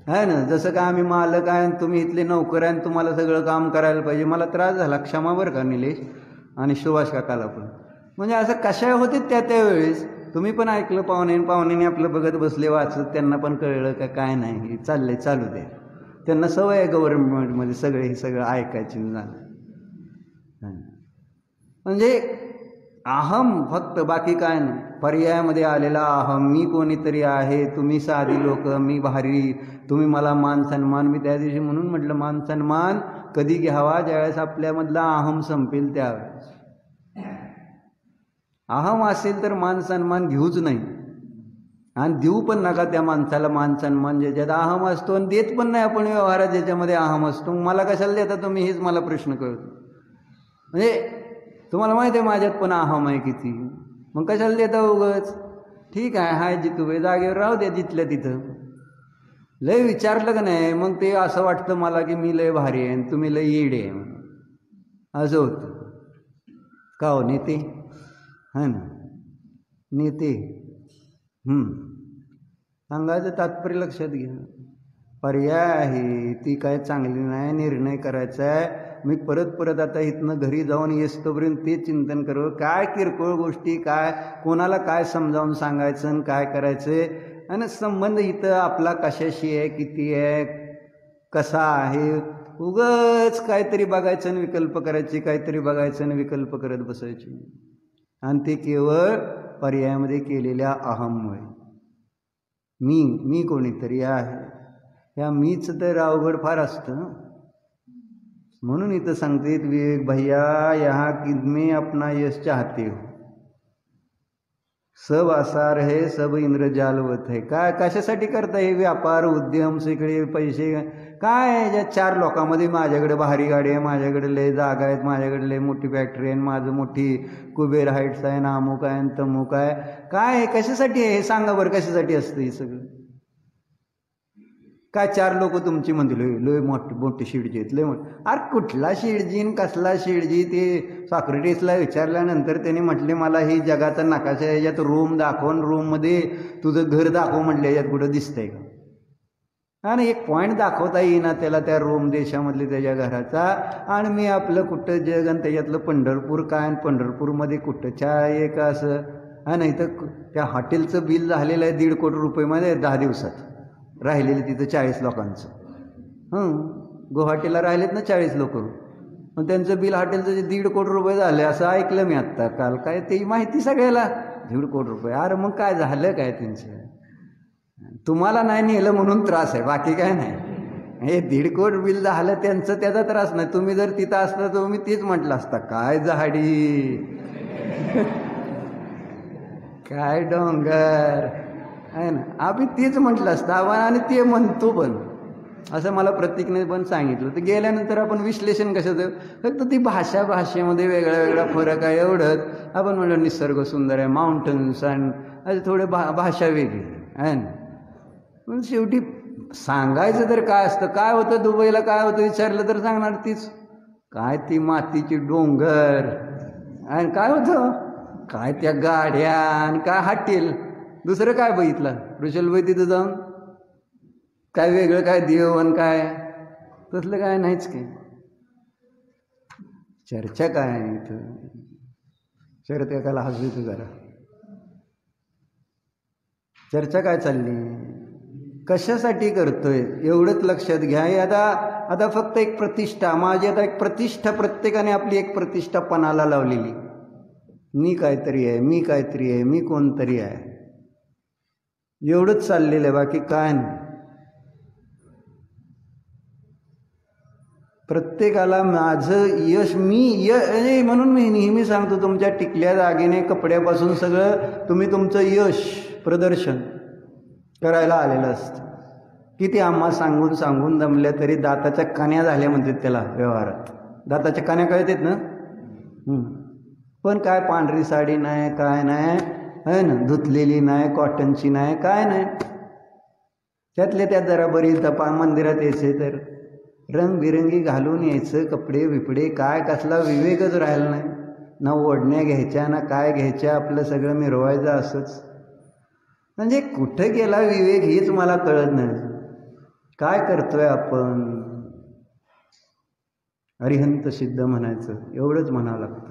आहे ना. जसं का आम्ही मालक आहे, तुम्ही इथले नोकर आहे, तुम्हाला सगळं काम करायला पाहिजे. मला त्रास झाला, क्षमा बरं का निलेश आणि सुभाष काकाला पण. म्हणजे असं कशा होते त्यावेळेस. तुम्ही पण ऐकलं, पाहुण्याने आपलं बघत बसले वाचत, त्यांना पण कळलं का काय नाही चाललंय, चालू दे. त्यांना सवय आहे गव्हर्नमेंटमध्ये हे सगळं ऐकायची झालं. म्हणजे अहम फक्त, बाकी काय नाही. पर्यायामध्ये आलेला अहम, मी कोणीतरी आहे, तुम्ही साधी लोक, मी भारी, तुम्ही मला मान सन्मान. मी त्या दिवशी म्हणून म्हटलं मान सन्मान कधी घ्यावा, ज्यावेळेस आपल्यामधला अहम संपेल त्यावेळेस. अहम असेल तर मान सन्मान घेऊच नाही, आणि देऊ पण नका त्या माणसाला मान सन्मान ज्याच्यात अहम असतो. आणि देत पण नाही आपण व्यवहारात ज्याच्यामध्ये अहम असतो. मला कशाला देता तुम्ही, हेच मला प्रश्न कळतो. म्हणजे तुम्हाला माहिती आहे माझ्यात पण अहम आहे किती, मग कशाला देता उगच. ठीक आहे, हाय जितू जागेवर राहू द्या जिथल्या तिथं. लय विचारलं का नाही मग ते असं वाटतं मला की मी लय भारी आहे आणि तुम्ही लय येडे आहे म्हणून. असं होतं का हो नेते, हा ना नेते. सांगायचं तात्पर्य लक्षात घ्या. पर्याय आहे ती काय चांगली नाही, निर्णय करायचा आहे. मी परत आता इथनं घरी जाऊन येस्तोपर्यंत ते चिंतन करू, काय किरकोळ गोष्टी, काय कोणाला काय समजावून सांगायचं आणि काय करायचं. आणि संबंध इथं आपला कशाशी आहे, किती आहे, कसा आहे. उगच काहीतरी बघायचं आणि विकल्प करायचे, काहीतरी बघायचं आणि विकल्प करत बसायचे. आणि ते केवळ पर्यायामध्ये केलेल्या अहममुळे. मी कोणीतरी आहे, ह्या मीच तर अवघड फार असतं. म्हणून इथं सांगते विवेक भैया यहाँ किदमे अपना यश चाहते हो, सब आसार है सब इंद्रजालवत है. काय कशासाठी करता हे व्यापार उद्यम सगळे पैसे काय? ज्या 4 लोकांमध्ये माझ्याकडे भारी गाडी आहे, माझ्याकडे लय जागा आहेत, माझ्याकडे लय मोठी फॅक्टरी आहे, माझं मोठी कुबेर हाईट्स आहे, अमुक आहे तमुक आहे. काय कशासाठी आहे हे सांगा बरं. कशासाठी असतं हे सगळं? काय 4 लोक तुमची म्हणतील लय मोठे शिडजी आहेत, लय मोठे. अरे कुठला शिडजी कसला शिडजी? ते सॉक्रेटिसला विचारल्यानंतर त्याने म्हटले मला ही जगाचा नकाशा आहे, याच्यात रूम दाखवून रूममध्ये तुझं घर दाखव म्हटलं, याच्यात कुठं दिसतंय का? आणि एक पॉईंट दाखवता येईना त्याला त्या रोम देशामधले त्याच्या घराचा. आणि मी आपलं कुठं जग आणि त्याच्यातलं पंढरपूर काय आणि पंढरपूरमध्ये कुठंच्या एक असं. हा नाही तर त्या हॉटेलचं बिल झालेलं आहे 1.5 कोटी रुपयेमध्ये 10 दिवसात राहिलेले तिथं 40 लोकांचं. गुवाहाटीला राहिलेत ना 40 लोक, मग त्यांचं बिल हॉटेलचं 1.5 कोटी रुपये झालं असं ऐकलं मी आत्ता काल. काय ते माहिती सगळ्याला 1.5 कोटी रुपये. अरे मग काय झालं काय त्यांचं? तुम्हाला नाही नेलं म्हणून त्रास आहे, बाकी काय नाही. हे 1.5 कोटी बिल झालं त्यांचं, त्याचा त्रास नाही. तुम्ही जर तिथं असता तर तुम्ही तेच म्हटलं असता काय झाडी काय डोंगर आहे ना. आम्ही तेच म्हटलं असतं आपण आणि ते म्हणतो पण. असं मला प्रतीकने पण सांगितलं. तर गेल्यानंतर आपण विश्लेषण कशाचं, फक्त ती भाषेमध्ये वेगळा फरक आहे एवढंच. आपण म्हणलं निसर्ग सुंदर आहे, माउंटन्स आणि असं थोडे भाषा वेगळी आहे ना. पण शेवटी सांगायचं तर काय असतं, काय होतं दुबईला काय होतं विचारलं तर सांगणार तीच काय ती मातीची डोंगर आणि काय होतं काय त्या गाड्या आणि काय हॉटेल. दुसरं काय बघितलं ऋषलबाई तिथं जाऊन? काय वेगळं काय देव आणि काय तसलं काय नाहीच काय. चर्चा काय आहे इथं? शरद एकाला हसू येतं जरा. चर्चा काय चालली, कशासाठी करतोय एवढंच लक्षात घ्या. आता फक्त एक प्रतिष्ठा माझी, आता एक प्रतिष्ठा प्रत्येकाने आपली एक प्रतिष्ठा पणाला लावलेली. मी काहीतरी आहे, मी काहीतरी आहे, मी कोणतरी आहे, एवढंच चाललेलं आहे, बाकी काय नाही. प्रत्येकाला माझं यश म्हणून मी नेहमी सांगतो तुमच्या टिकल्या दागिने कपड्यापासून सगळं तुम्ही तुमचं यश प्रदर्शन करायला आलेलं असतं. किती आम्हा सांगून दमल्या तरी दाताच्या कान्या झाल्या म्हणतात त्याला व्यवहारात. दाताच्या कान्या कळतात ना. पण काय पांढरी साडी नाही, काय नाही आहे ना, धुतलेली नाही, कॉटनची नाही, काय नाही. त्यातल्या त्यात जरा बरी तपा मंदिरात यायचे तर रंगबिरंगी घालून यायचं कपडे बिपडे. काय कसला विवेकच राहिला नाही. ना ओढण्या घ्यायच्या ना काय घ्यायच्या, आपलं सगळं मिरवायचं असंच. म्हणजे कुठं गेला विवेक हेच मला कळत नाही. काय करतोय आपण? अरिहंत सिद्ध म्हणायचं, एवढंच म्हणावं लागतं.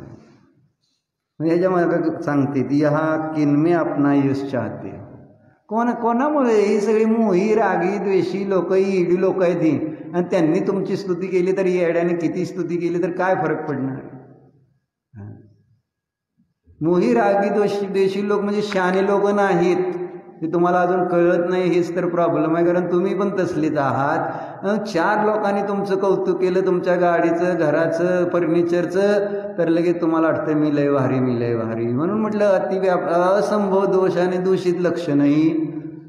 ह्याच्या मला सांगते ती हा किनमे अपना यश चाहते. कोणामुळे? ही सगळी मोही रागी द्वेषी लोक, ईडी लोक आहेत ही. आणि त्यांनी तुमची स्तुती केली तर येड्याने किती स्तुती केली तर काय फरक पडणार? मोही रागी द्वेषी लोक म्हणजे शहाणे लोक नाहीत. ते तुम्हाला अजून कळत नाही, हेच तर प्रॉब्लेम आहे. कारण तुम्ही पण तसलीच आहात. 4 लोकांनी तुमचं कौतुक केलं, तुमच्या गाडीचं, घराचं, फर्निचरचं, तर लगेच तुम्हाला वाटतं मी लय भारी, मी लय भारी. म्हणून म्हटलं असंभव दोष आणि दूषित लक्षण नाही.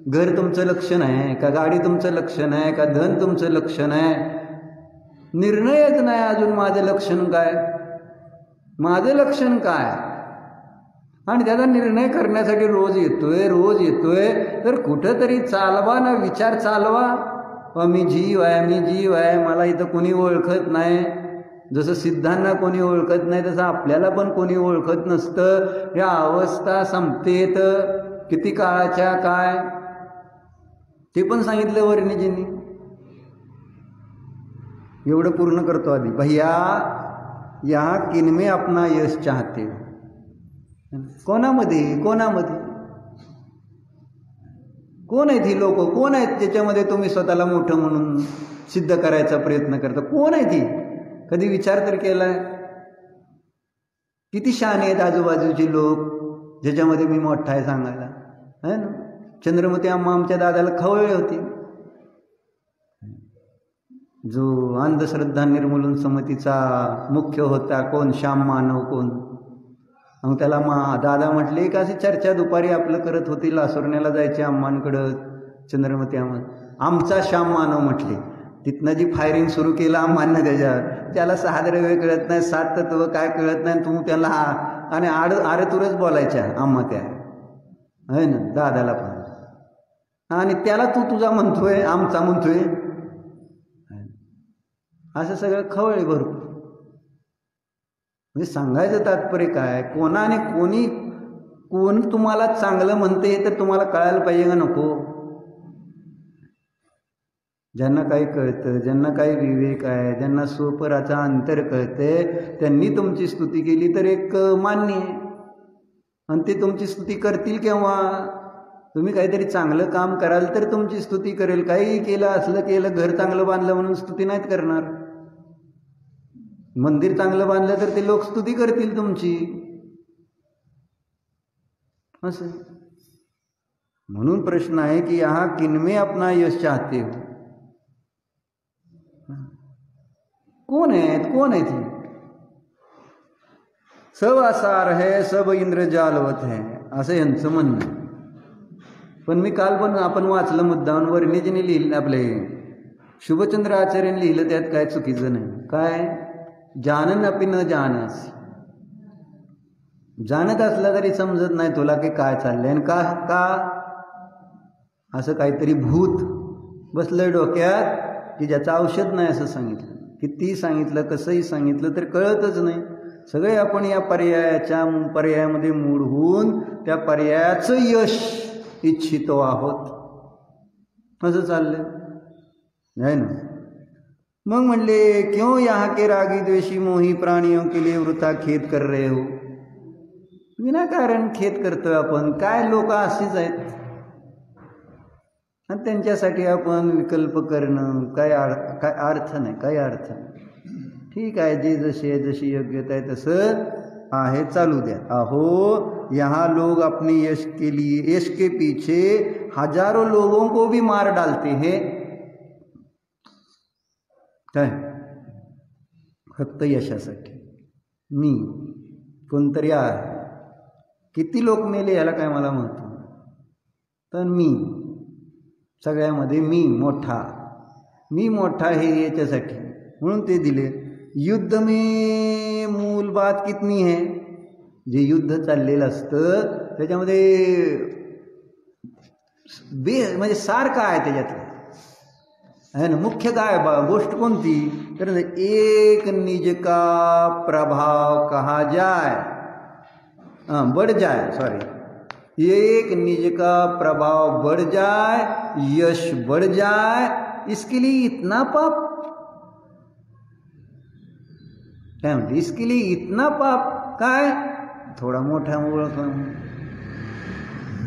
घर तुमचं लक्षण आहे का? गाडी तुमचं लक्षण आहे का? धन तुमचं लक्षण आहे? निर्णयच नाही अजून माझं लक्षण काय, माझं लक्षण काय. आणि त्याचा निर्णय करण्यासाठी रोज येतोय तर कुठंतरी चालवा ना, विचार चालवा. मी जीव आहे, मला इथं कोणी ओळखत नाही. जसं सिद्धांना कोणी ओळखत नाही तसं आपल्याला पण कोणी ओळखत नसतं. या अवस्था संपतेत किती काळाच्या काय ते पण सांगितलं वर्णिजींनी. एवढं पूर्ण करतो आधी. भैया यहाँ किनमे अपना यश चाहते. कोणामध्ये कोण आहेत ही लोक? कोण आहेत ज्याच्यामध्ये तुम्ही स्वतःला मोठं म्हणून सिद्ध करायचा प्रयत्न करता? कोण आहे ती? कधी विचार तर केलाय? किती शहाणे आहेत आजूबाजूचे लोक ज्याच्यामध्ये मी मोठा आहे सांगायला, है ना. चंद्रमती अम्मा आमच्या दादाला खवळली होती. जो अंधश्रद्धा निर्मूलन समितीचा मुख्य होता, कोण श्याम मानव कोण, मग त्याला दादा म्हटले का अशी चर्चा दुपारी आपलं करत होती, लासुरण्याला जायचे अम्मांकडं चंद्रमती अम्मा, आमचा श्याम मानव म्हटले. तिथनं जी फायरिंग सुरू केलं अम्मांना त्याच्यावर, त्याला 6 द्रव्य कळत नाही, 7 तत्व काय कळत नाही, तू त्याला आणि आरतुरच बोलायच्या अम्मा त्या आहे ना दादाला पण, आणि त्याला तू तुझा म्हणतोय आमचा म्हणतोय, असं सगळं खवळे भरपूर. म्हणजे सांगायचं तात्पर्य काय, कोणाने कोण तुम्हाला चांगलं म्हणते हे तर तुम्हाला कळायला पाहिजे का नको. ज्यांना काही कळतं, ज्यांना काही विवेक आहे, ज्यांना स्वपराचा अंतर कळते, त्यांनी तुमची स्तुती केली तर एक मान्य आहे. आणि ते तुमची स्तुती करतील केव्हा, तुम्ही काहीतरी चांगलं काम कराल तर तुमची स्तुती करेल. काही केलं, असलं केलं, घर चांगलं बांधलं म्हणून स्तुती नाहीत करणार. मंदिर चांगलं बांधलं तर ते लोक स्तुती करतील तुमची. असं म्हणून प्रश्न आहे की यहाँ किनमें अपना यश चाहते हो. कोण आहेत ही, सब आसार है, सब इंद्रजालवत है, असं यांचं म्हणणं. पण मी काल पण आपण वाचलं मुद्दाम, वर्णिजीने लिहिलं, आपले शुभचंद्र आचार्यांनी लिहिलं, त्यात काय चुकीचं नाही. काय, जानन अपि न जानस, जाणत असला तरी समजत नाही तुला की काय चाललंय, आणि का असं काहीतरी भूत बसलंय डोक्यात की ज्याचं औषध नाही असं सांगितलं. कितीही सांगितलं, कसंही सांगितलं तर कळतच नाही. सगळे आपण या पर्यायामध्ये मूळ होऊन त्या पर्यायाचं यश इच्छितो आहोत, असं चाललंय आहे ना. मग म्हणले क्यों यहाँ के रागी द्वेषी मोही प्राणियों के लिए वृथा खेद कर रहे हो. विनाकारण खेद करतोय आपण, काय लोक अशीच आहेत आणि त्यांच्यासाठी आपण विकल्प करणं काय अर्थ नाही, काही अर्थ नाही. ठीक आहे, जे जशी योग्यता आहे तसं आहे, चालू द्या. अहो यहाँ लोग अपने यश के पीछे हजारों लोगों को भी मार डालते हैं. काय फक्त यशासाठी, मी कोणतरी आहे, किती लोक मेले याला काय मला महत्व, तर मी सगळ्यामध्ये मी मोठा हे याच्यासाठी म्हणून ते दिले. युद्ध में मूल बात कितनी है, जे युद्ध चाललेलं असतं त्याच्यामध्ये म्हणजे सार काय आहे त्याच्यातलं है ना, मुख्य काय गोष्ट कोणती, तर एक निज का प्रभाव कहा जाए, बढ़ जाए, सॉरी, एक निज का प्रभाव बढ़ जाए, यश बढ़ जाए, इसके लिए इतना पाप, काय म्हणते, इसके लिए इतना पाप, काय थोडा मोठा ओळख,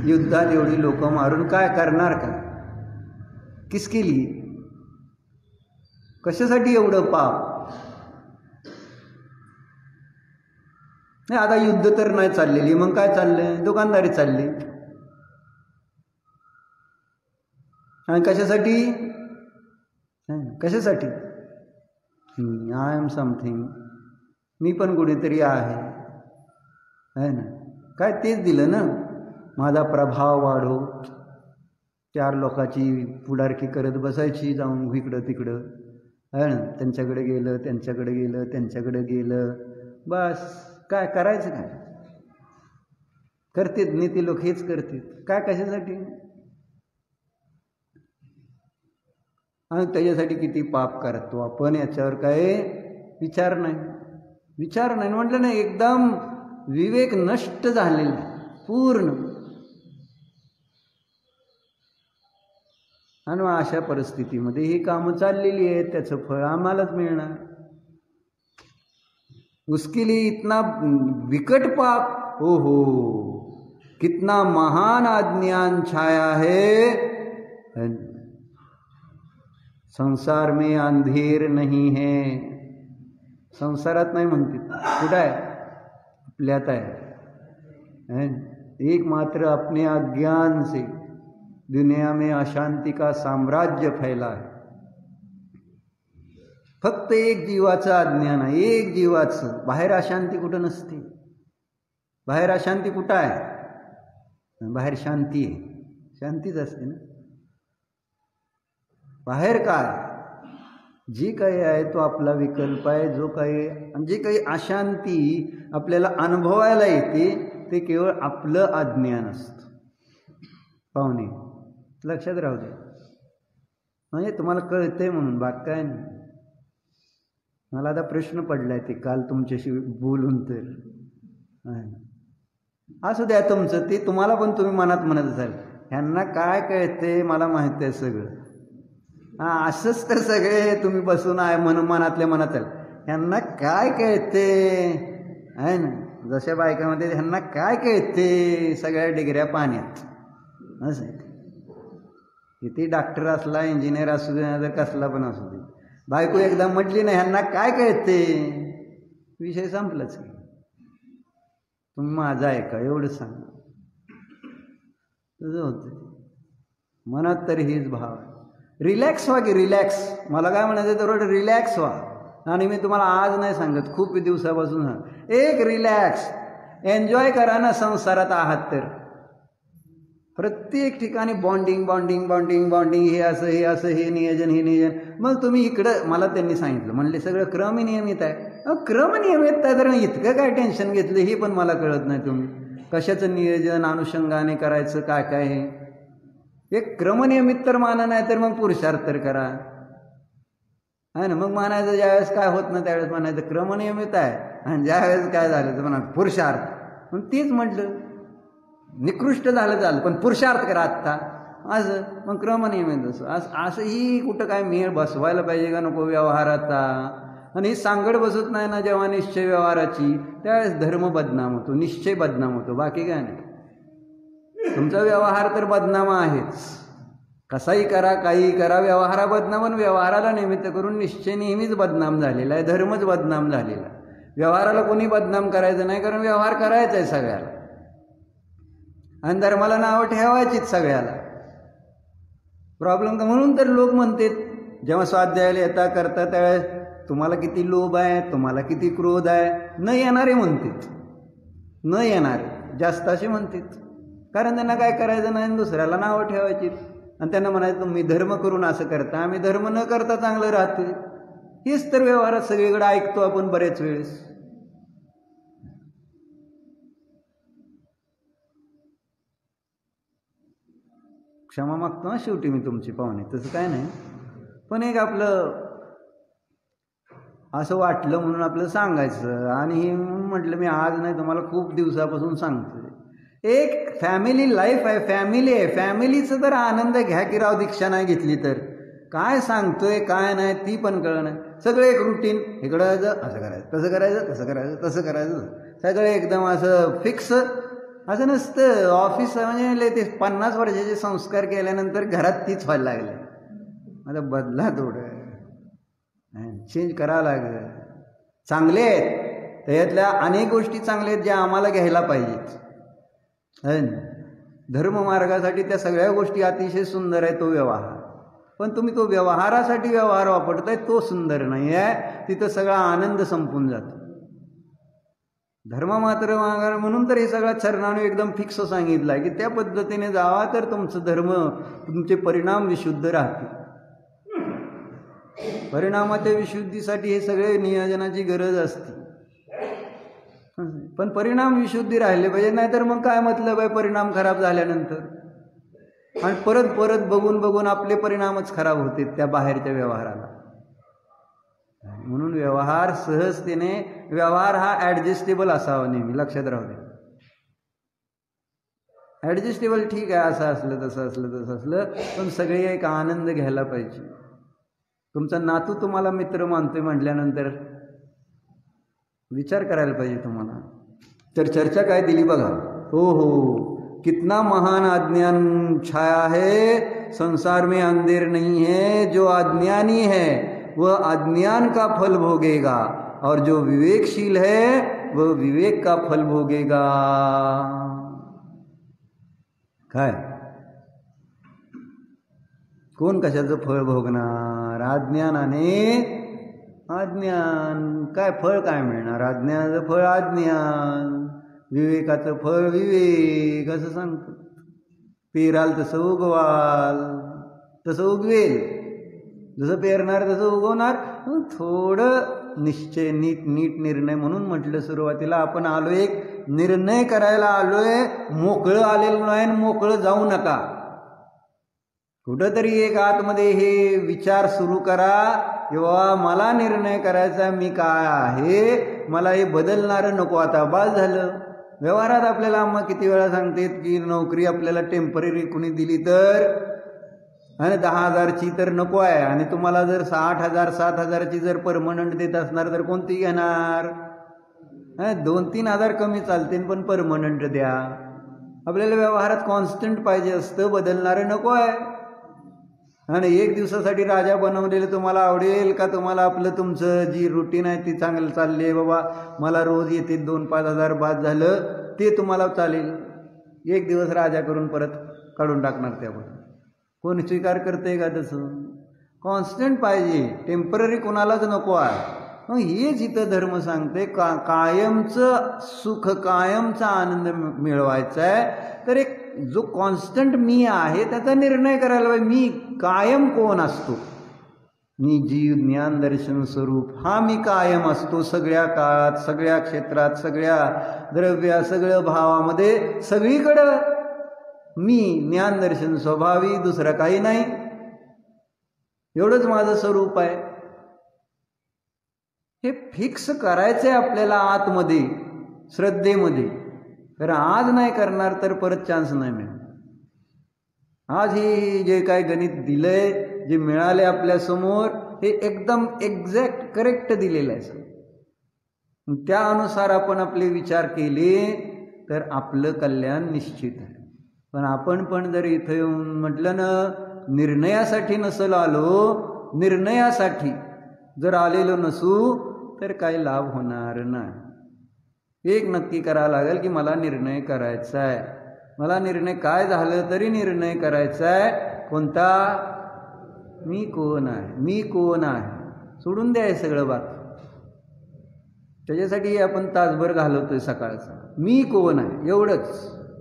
युद्धात एवढी लोक मारून काय करणार का, किसके लिए, कशासाठी एवढं पाप. नाही आता युद्ध तर नाही चाललेली, मग काय चाललंय, दुकानदारी चालली. आणि कशासाठी आय एम समथिंग, मी पण कुठेतरी आहे ना, काय तेच दिलं ना, माझा प्रभाव वाढो, 4 लोकांची पुढारकी करत बसायची, जाऊन इकडं तिकडं आहे ना, त्यांच्याकडे गेलं, बस काय करायचं, काय करतेत नीती लोक, हेच करतात, काय कशासाठी, आणि त्याच्यासाठी किती पाप करतो आपण, याच्यावर काय विचार नाही म्हटलं ना, एकदम विवेक नष्ट झालेला पूर्ण. आणि अशा परिस्थितीमध्ये ही कामं चाललेली आहेत, त्याचं फळ आम्हालाच मिळणार. उसके लिए इतना विकट पाप, हो कितना महान अज्ञान छाया है. संसार में अंधेर नहीं है, संसारात नाही म्हणते, कुठं आहे, आपल्यात आहे. एकमात्र अपने अज्ञान से दुनिया में अशांति का साम्राज्य फैला है. फक्त एक जीवाचं अज्ञान आहे, एक जीवाचं. बाहेर अशांती कुठं नसते. बाहेर अशांती कुठं आहे? बाहेर शांती आहे, शांतीच असते ना. बाहेर काय? जी काही आहे तो आपला विकल्प आहे. जो काही जी काही अशांती आपल्याला अनुभवायला येते ते केवळ आपलं अज्ञान असतं. पाहुणे लक्षात राहू दे. म्हणजे तुम्हाला कळतंय म्हणून, बाकी काय नाही. मला आता प्रश्न पडलाय ते काल तुमच्याशी बोलून, तर असू द्या तुमचं ते. तुम्हाला पण तुम्ही मनात म्हणत असाल ह्यांना काय कळते, मला माहिती आहे सगळं. असंच तर सगळे तुम्ही बसून आहे म्हणून मनातल्या मनात ह्यांना काय कळते आहे ना. जशा बायकामध्ये ह्यांना काय कळते, सगळ्या डिग्र्या पाण्यात. असं आहे. किती डॉक्टर असला, इंजिनियर असू दे, तर कसला पण असू दे, बायको एकदा म्हटली नाही ह्यांना काय कळते, विषय संपलाच. तुम्ही माझा आहे का एवढं सांग. तुझं होतं मनात तरी हीच भाव आहे. रिलॅक्स व्हा की रिलॅक्स. मला काय म्हणायचं तर रिलॅक्स व्हा. आणि मी तुम्हाला आज नाही सांगत, खूप दिवसापासून एक रिलॅक्स एन्जॉय करा ना. संसारात आहात तर प्रत्येक ठिकाणी बॉन्डिंग बॉन्डिंग बॉन्डिंग बॉन्डिंग, हे असं हे असं, हे नियोजन हे नियोजन. मग तुम्ही इकडं, मला त्यांनी सांगितलं, म्हणले सगळं क्रमनियमित आहे. क्रमनियमित आहे तर इतकं काय टेन्शन घेतलं हे पण मला कळत नाही. तुम्ही कशाचं नियोजन अनुषंगाने करायचं काय काय हे एक क्रमनियमित तर माना, नाही तर मग पुरुषार्थ तर करा आहे ना. मग मानायचं ज्यावेळेस काय होत ना त्यावेळेस म्हणायचं क्रमनियमित आहे, आणि ज्यावेळेस काय झालं तर म्हणा पुरुषार्थ. मग तीच म्हटलं निकृष्ट झालं चाललं पण पुरुषार्थ करा आत्ता असं. मग क्रमनियमित असंही कुठं काय मेळ बसवायला पाहिजे का नको व्यवहाराचा. आणि ही सांगड बसत नाही ना जेव्हा निश्चय व्यवहाराची, त्यावेळेस धर्म बदनाम होतो, निश्चय बदनाम होतो, बाकी काय नाही. तुमचा व्यवहार तर बदनामा आहेच. कसाही करा काही करा, व्यवहारा बदनाम. व्यवहाराला निमित्त करून निश्चय नेहमीच बदनाम झालेला आहे, धर्मच बदनाम झालेला आहे. व्यवहाराला कोणी बदनाम करायचं नाही, कारण व्यवहार करायचा आहे सगळ्याला, आणि धर्माला नावं ठेवायचीच सगळ्याला. प्रॉब्लेम का? म्हणून तर लोक म्हणतात जेव्हा स्वाध्यायाला येता करता त्यावेळेस तुम्हाला किती लोभ आहे, तुम्हाला किती क्रोध आहे. न येणारे म्हणतात, न येणारे जास्त असे म्हणतात, कारण त्यांना काय करायचं नाही, दुसऱ्याला नावं ठेवायची. आणि त्यांना म्हणायचं तुम्ही धर्म करून असं करता, आम्ही धर्म न करता चांगलं राहते. हेच तर व्यवहारात सगळीकडे ऐकतो आपण बरेच वेळेस. क्षमा मागतो ना शेवटी मी तुमची पाहुणे, तसं काय नाही. पण एक आपलं असं वाटलं म्हणून आपलं सांगायचं. आणि हे म्हटलं मी आज नाही, तुम्हाला खूप दिवसापासून सांगतोय. एक फॅमिली लाईफ आहे, फॅमिली आहे. फॅमिलीचं तर आनंद घ्या की राव. दीक्षा नाही घेतली तर काय सांगतोय काय नाही ती पण कळलं नाही. सगळं एक रुटीन, इकडं जायचं असं करायचं, तसं करायचं, तसं करायचं, तसं करायचं, सगळं एकदम असं फिक्स. असं नसतं. ऑफिस म्हणजे ते 50 वर्षाचे संस्कार केल्यानंतर घरात तीच व्हायला लागले. आता बदला थोडं, चेंज करावं लागलं. चांगले आहेत त्याच्यातल्या अनेक गोष्टी चांगल्या आहेत ज्या आम्हाला घ्यायला पाहिजेत. धर्ममार्गासाठी त्या सगळ्या गोष्टी अतिशय सुंदर आहे तो व्यवहार. पण तुम्ही तो व्यवहारासाठी व्यवहार वापरताय तो सुंदर नाही आहे. तिथं सगळा आनंद संपून जातो. धर्म मात्र मागा म्हणून तर हे सगळा चरणाने एकदम फिक्स सांगितलं आहे की त्या पद्धतीने जावा तर तुमचं धर्म, तुमचे परिणाम विशुद्ध राहतील. परिणामाच्या विशुद्धीसाठी हे सगळे नियोजनाची गरज असते. पण परिणाम विशुद्धी राहिले पाहिजे, नाहीतर मग काय मतलब आहे परिणाम खराब झाल्यानंतर. आणि परत परत बघून बघून आपले परिणामच खराब होते त्या बाहेरच्या व्यवहाराला. म्हणून व्यवहार सहजतेने, व्यवहार हा ॲडजस्टेबल असावा नेहमी, लक्षात राहू दे. ॲडजस्टेबल ठीक आहे, असं असलं तसं असलं तसं असलं, पण सगळे एक आनंद घ्यायला पाहिजे. तुमचा नातू तुम्हाला मित्र मानतोय म्हटल्यानंतर विचार करायला पाहिजे तुम्हाला. तर चर्चा काय दिली बघा. हो हो, कितना महान अज्ञान छाया है, संसार में अंधेर नहीं है. जो अज्ञानी है वह अज्ञान का फल भोगेगा, और जो विवेकशील है वह विवेक का फल भोगेगा. काय कोण कशाचं फळ भोगणार? अज्ञानाने अज्ञान. काय फळ काय मिळणार? अज्ञानाचं फळ अज्ञान, विवेकाचं फळ विवेक असं सांगतो. पेराल तसं उगवाल, तसं उगवेल. जसं पेरणार तसं उगवणार. थोडं निश्चय, नीट निर्णय. म्हणून म्हटलं सुरुवातीला आपण आलोय, एक निर्णय करायला आलोय. मोकळं आलेलं नाही, मोकळं जाऊ नका. कुठंतरी एक आतमध्ये हे विचार सुरू करा, किंवा मला निर्णय करायचा मी काय आहे, मला हे बदलणारं नको. आता बास झालं. व्यवहारात आपल्याला अम्मा किती वेळा सांगते की नोकरी आपल्याला टेम्पररी कुणी दिली तर, आणि 10,000ची तर नको आहे, आणि तुम्हाला जर 60,000 7,000ची जर परमनंट देत असणार तर कोणती घेणार? 2-3 हजार कमी चालते पण परमनंट द्या. आपल्याला व्यवहारात कॉन्स्टंट पाहिजे असतं, बदलणारं नको आहे. आणि एक दिवसासाठी राजा बनवलेलं तुम्हाला आवडेल का? तुम्हाला आपलं तुमचं जी रुटीन आहे ती चांगलं चालली आहे, बाबा मला रोज येते 2-5 हजार बाद झालं, ते तुम्हाला चालेल. एक दिवस राजा करून परत काढून टाकणार त्यावर. कोण स्वीकार करते का तसं? कॉन्स्टंट पाहिजे, टेम्पररी कोणालाच नको आहे. मग हेच इथं धर्म सांगते, कायमचं सुख, कायमचा आनंद मिळवायचा आहे तर एक जो कॉन्स्टंट मी आहे त्याचा निर्णय करायला पाहिजे. मी कायम कोण असतो? मी जीव, ज्ञान, दर्शन स्वरूप. हा मी कायम असतो सगळ्या काळात, सगळ्या क्षेत्रात, सगळ्या द्रव्या, सगळं भावामध्ये, सगळीकडं मी ज्ञान दर्शन स्वभावी, दुसरं काही नाही. एवढंच माझं स्वरूप आहे. हे फिक्स करायचं आहे आपल्याला आतमध्ये, श्रद्धेमध्ये. तर आज नाही करणार तर परत चान्स नाही मिळणार. आज हे जे काय गणित दिलंय, जे मिळाले आपल्या समोर, हे एकदम एक्झॅक्ट करेक्ट दिलेलं आहे. त्या अनुसार आपण आपले विचार केले तर आपलं कल्याण निश्चित आहे. पण आपण पण जर इथं येऊन म्हटलं ना, निर्णयासाठी नसल आलो, निर्णयासाठी जर आलेलो नसू तर काही लाभ होणार नाही. एक नक्की करावं लागेल की मला निर्णय करायचा आहे. मला निर्णय काय झालं तरी निर्णय करायचा आहे. कोणता? मी कोण आहे, मी कोण आहे. सोडून द्याय सगळं बाकी. त्याच्यासाठी आपण तासभर घालवतोय सकाळचा. मी कोण आहे एवढंच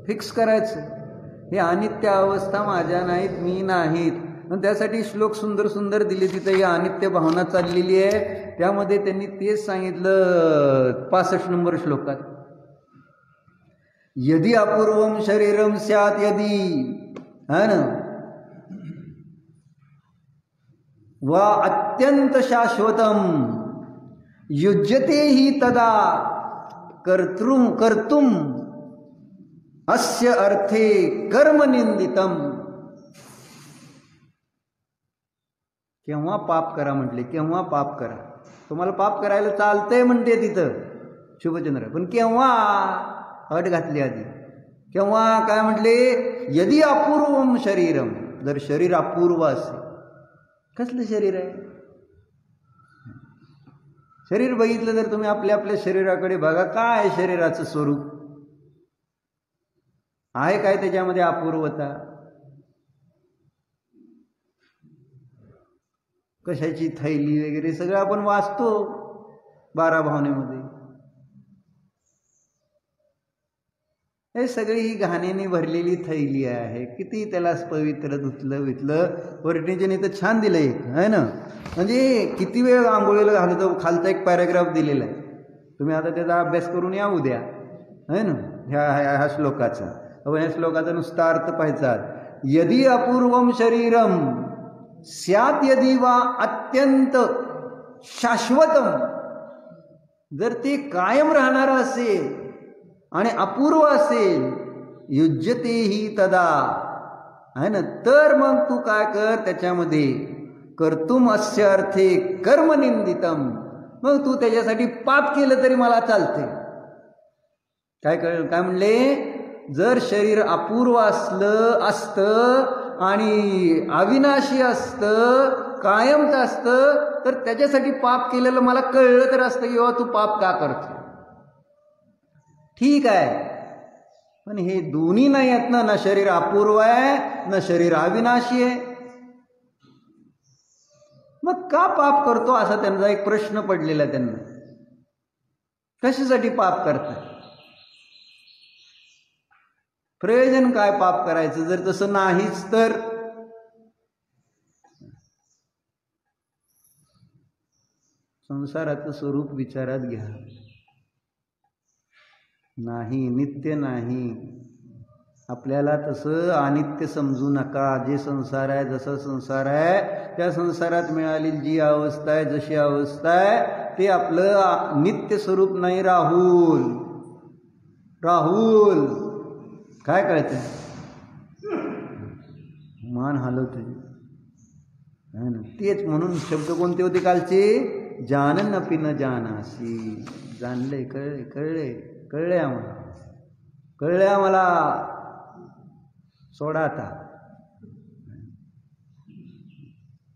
फिक्स करायचं. हे अनित्य अवस्था माझ्या नाहीत, मी नाहीत. आणि त्यासाठी श्लोक सुंदर सुंदर दिले. तिथं ही अनित्य भावना चाललेली आहे. त्यामध्ये त्यांनी तेच सांगितलं 65 नंबर श्लोकात. यदि अपूर्वम शरीरम स्यात् यदि, है ना, वा अत्यंत शाश्वतम युज्यते ही तदा कर्तुम अस्य अर्थे कर्म निंदितम. केव्हा पाप करा म्हटले, केव्हा पाप करा. तुम्हाला पाप करायला चालतंय म्हणते तिथं शुभचंद्र, पण केव्हा अट घातली आधी. केव्हा काय म्हटले? यदि अपूर्वम शरीरम, जर शरीर अपूर्व असेल. कसलं शरीर आहे? शरीर बघितलं तर तुम्ही आपल्या आपल्या शरीराकडे बघा, काय शरीराचं स्वरूप आहे, काय त्याच्यामध्ये अपूर्वता, कशाची थैली वगैरे सगळं आपण वाचतो 12 भावनेमध्ये. हे सगळी ही घाणेने भरलेली थैली आहे. किती त्याला पवित्र धुतलं वितलं. वर्णिजन इथं छान दिलं एक, आहे ना. म्हणजे किती वेळ आंघोळीला घालतो, खालचा एक पॅराग्राफ दिलेला आहे. तुम्ही आता त्याचा अभ्यास करून या उद्या, आहे ना, ह्या श्लोकाचा. आपण ह्या श्लोकाचा नुसता अर्थ पाहायचा. यदि अपूर्वम शरीरम स्यात् यदि वा अत्यंत शाश्वतम, जर ते कायम राहणार असेल आणि अपूर्व असेल, युज्यते ही तदा, आहे ना, तर मग तू काय कर त्याच्यामध्ये कर्तुम अस्य अर्थे कर्म निंदितम. मग तू त्याच्यासाठी पाप केलं तरी मला चालते. काय म्हणले? जर शरीर अपूर्व असतं आणि अविनाशी असतं, कायमचं असतं, तर त्याच्यासाठी पाप केलेलं मला कळलं तर असतं की तू पाप का करतो. ठीक आहे, पण हे दोन्ही नाही आहेत ना. ना शरीर अपूर्व आहे, ना शरीर अविनाशी आहे. मग का पाप करतो असा त्यांचा एक प्रश्न पडलेला त्यांना. कशासाठी पाप करताय? प्रयोजन काय पाप करायचं? जर तसं नाहीच तर संसाराचं स्वरूप विचारात घ्या. नाही, नित्य नाही. आपल्याला तसं अनित्य समजू नका. जे संसार आहे, जसा संसार आहे, त्या संसारात मिळालेली जी अवस्था आहे, जशी अवस्था आहे, ते आपलं नित्य स्वरूप नाही. राहुल राहुल काय कळतं? मान हलवते ना. तेच म्हणून शब्द कोणते होते कालचे? जानन अपि न जानासी. जाणले, कळले कळले कळले आम्हाला, कळले आम्हाला. सोडा आता,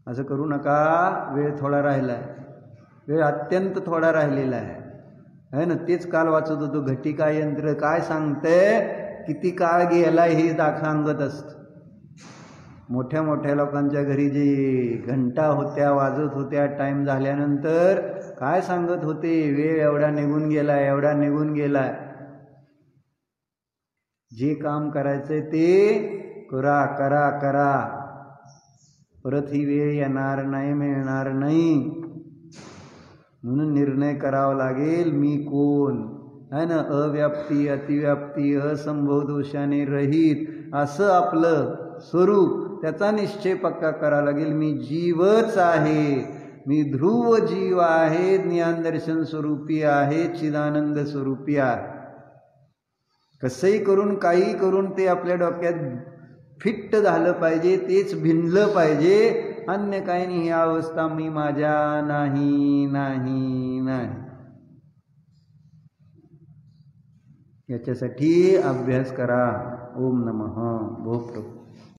असं करू नका. वेळ थोडा राहिला आहे, वेळ अत्यंत थोडा राहिलेला आहे ना. तेच काल वाचत होतो. घटिका यंत्र काय सांगतंय, किती काळ गेलाय हे सांगत असत. मोठ्या मोठ्या लोकांच्या घरी जे घंटा होत्या, वाजत होत्या, टाइम झाल्यानंतर काय सांगत होते? वेळ एवढा निघून गेलाय, एवढा निघून गेलाय. जे काम करायचंय ते करा करा करा. परत ही वेळ येणार नाही, मिळणार नाही. म्हणून निर्णय करावा लागेल, मी कोण आहे ना. अव्याप्ती, अतिव्याप्ती, असंभव दोषाने रहित असं आपलं स्वरूप, त्याचा निश्चय पक्का करावा लागेल. मी जीवच आहे, मी ध्रुव जीव आहे, ज्ञानदर्शन स्वरूपी आहे, चिदानंद स्वरूपी आहे. कसंही करून, काही करून ते आपल्या डोक्यात फिट्ट झालं पाहिजे, तेच भिनलं पाहिजे. अन्य काही नाही. ही अवस्था मी माझ्या नाही नाही नाही. याच्यासाठी अभ्यास करा. ओम नमः. भोग